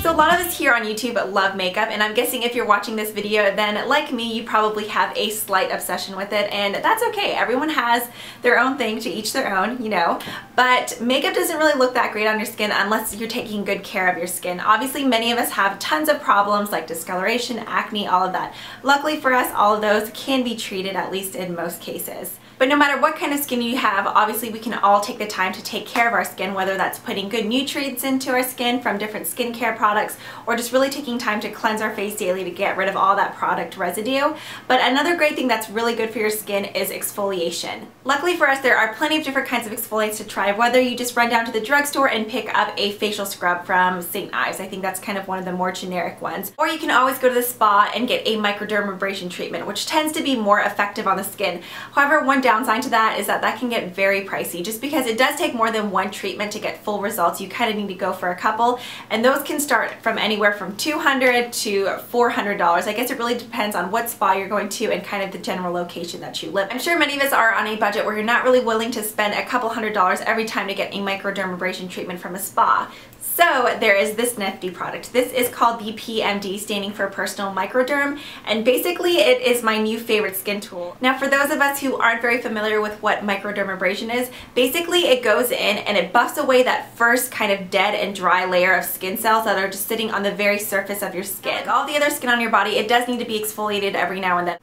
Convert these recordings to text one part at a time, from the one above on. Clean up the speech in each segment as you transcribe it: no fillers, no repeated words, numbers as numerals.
So a lot of us here on YouTube love makeup, and I'm guessing if you're watching this video, then like me, you probably have a slight obsession with it, and that's okay. Everyone has their own thing, to each their own, you know. But makeup doesn't really look that great on your skin unless you're taking good care of your skin. Obviously, many of us have tons of problems like discoloration, acne, all of that. Luckily for us, all of those can be treated, at least in most cases. But no matter what kind of skin you have, obviously we can all take the time to take care of our skin, whether that's putting good nutrients into our skin from different skincare products, or just really taking time to cleanse our face daily to get rid of all that product residue. But another great thing that's really good for your skin is exfoliation. Luckily for us, there are plenty of different kinds of exfoliants to try, whether you just run down to the drugstore and pick up a facial scrub from St. Ives. I think that's kind of one of the more generic ones. Or you can always go to the spa and get a microdermabrasion treatment, which tends to be more effective on the skin. However, one downside to that is that that can get very pricey. Just because it does take more than one treatment to get full results, you kind of need to go for a couple, and those can start from anywhere from $200 to $400. I guess it really depends on what spa you're going to and kind of the general location that you live in. I'm sure many of us are on a budget where you're not really willing to spend a couple $100s every time to get a microdermabrasion treatment from a spa. So there is this nifty product. This is called the PMD, standing for Personal Microderm, and basically it is my new favorite skin tool. Now for those of us who aren't very familiar with what microdermabrasion is, basically it goes in and it buffs away that first kind of dead and dry layer of skin cells that are just sitting on the very surface of your skin. Like all the other skin on your body, it does need to be exfoliated every now and then.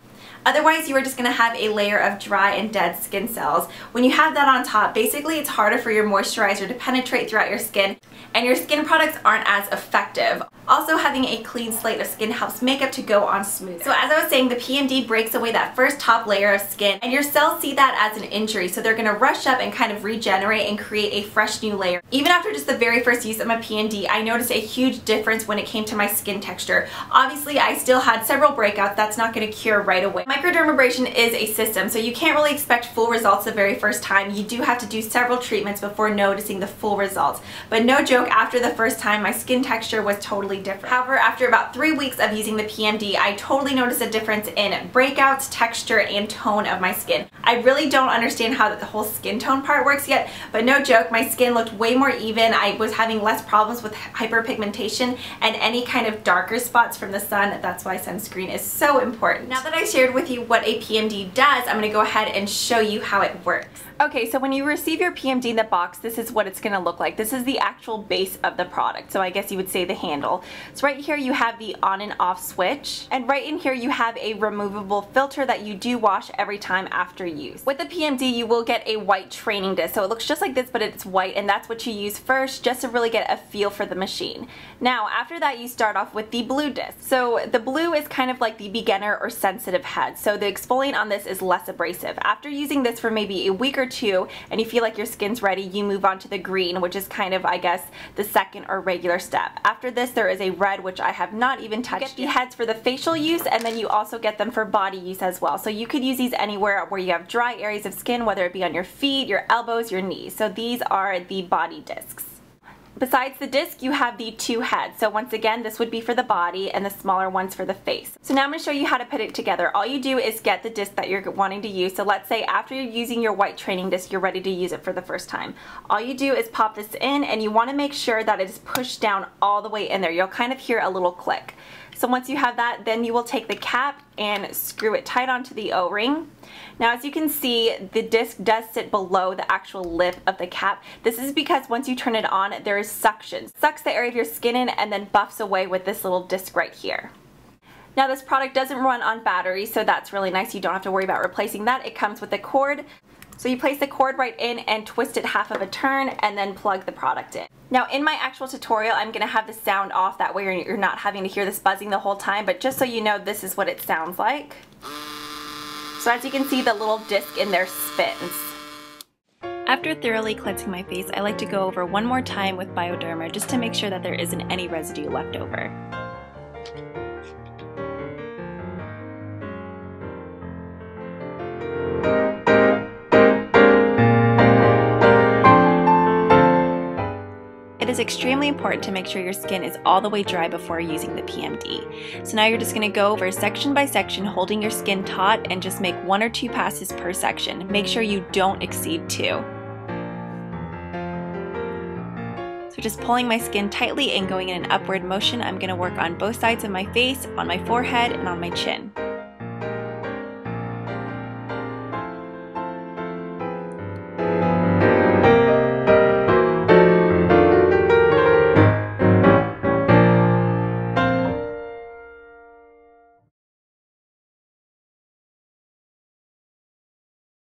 Otherwise, you are just going to have a layer of dry and dead skin cells. When you have that on top, basically it's harder for your moisturizer to penetrate throughout your skin, and your skin products aren't as effective. Also, having a clean slate of skin helps makeup to go on smooth. So as I was saying, the PMD breaks away that first top layer of skin, and your cells see that as an injury, so they're going to rush up and kind of regenerate and create a fresh new layer. Even after just the very first use of my PMD, I noticed a huge difference when it came to my skin texture. Obviously, I still had several breakouts. That's not going to cure right away. Microdermabrasion is a system, so you can't really expect full results the very first time. You do have to do several treatments before noticing the full results. But no joke, after the first time, my skin texture was totally different. However, after about 3 weeks of using the PMD, I totally noticed a difference in breakouts, texture, and tone of my skin. I really don't understand how the whole skin tone part works yet, but no joke, my skin looked way more even. I was having less problems with hyperpigmentation and any kind of darker spots from the sun. That's why sunscreen is so important. Now that I shared with you what a PMD does, I'm going to go ahead and show you how it works. Okay, so when you receive your PMD in the box, this is what it's going to look like. This is the actual base of the product, so I guess you would say the handle. So right here you have the on and off switch, and right in here you have a removable filter that you do wash every time after use. With the PMD you will get a white training disc, so it looks just like this but it's white, and that's what you use first just to really get a feel for the machine. Now after that you start off with the blue disc. So the blue is kind of like the beginner or sensitive head, so the exfoliant on this is less abrasive. After using this for maybe a week or two and you feel like your skin's ready, you move on to the green, which is kind of, I guess, the second or regular step. After this there is a red, which I have not even touched. You get the heads for the facial use, and then you also get them for body use as well. So you could use these anywhere where you have dry areas of skin, whether it be on your feet, your elbows, your knees. So these are the body discs. Besides the disc, you have the two heads. So once again, this would be for the body and the smaller ones for the face. So now I'm going to show you how to put it together. All you do is get the disc that you're wanting to use. So let's say after you're using your white training disc, you're ready to use it for the first time. All you do is pop this in, and you want to make sure that it is pushed down all the way in there. You'll kind of hear a little click. So once you have that, then you will take the cap and screw it tight onto the O-ring. Now as you can see, the disc does sit below the actual lip of the cap. This is because once you turn it on, there is suction. Sucks the area of your skin in and then buffs away with this little disc right here. Now this product doesn't run on battery, so that's really nice. You don't have to worry about replacing that. It comes with a cord. So you place the cord right in and twist it half of a turn and then plug the product in. Now in my actual tutorial, I'm going to have the sound off, that way you're not having to hear this buzzing the whole time, but just so you know, this is what it sounds like. So as you can see, the little disc in there spins. After thoroughly cleansing my face, I like to go over one more time with Bioderma just to make sure that there isn't any residue left over. It is extremely important to make sure your skin is all the way dry before using the PMD. So now you're just going to go over section by section, holding your skin taut, and just make 1 or 2 passes per section. Make sure you don't exceed 2. So just pulling my skin tightly and going in an upward motion, I'm going to work on both sides of my face, on my forehead, and on my chin.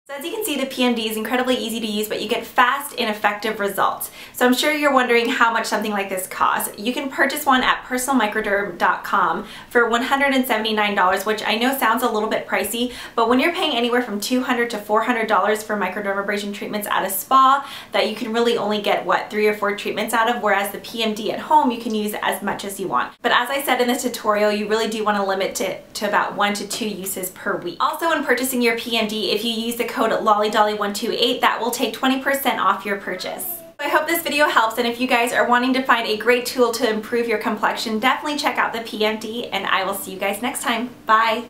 So as you can see, the PMD is incredibly easy to use, but you get fast and effective results. So I'm sure you're wondering how much something like this costs. You can purchase one at personalmicroderm.com for $179, which I know sounds a little bit pricey, but when you're paying anywhere from $200 to $400 for microdermabrasion treatments at a spa, that you can really only get, what, 3 or 4 treatments out of, whereas the PMD at home, you can use as much as you want. But as I said in this tutorial, you really do want to limit it to about 1 to 2 uses per week. Also, when purchasing your PMD, if you use the code LollyDolly128, that will take 20% off your purchase. I hope this video helps, and if you guys are wanting to find a great tool to improve your complexion, definitely check out the PMD, and I will see you guys next time. Bye!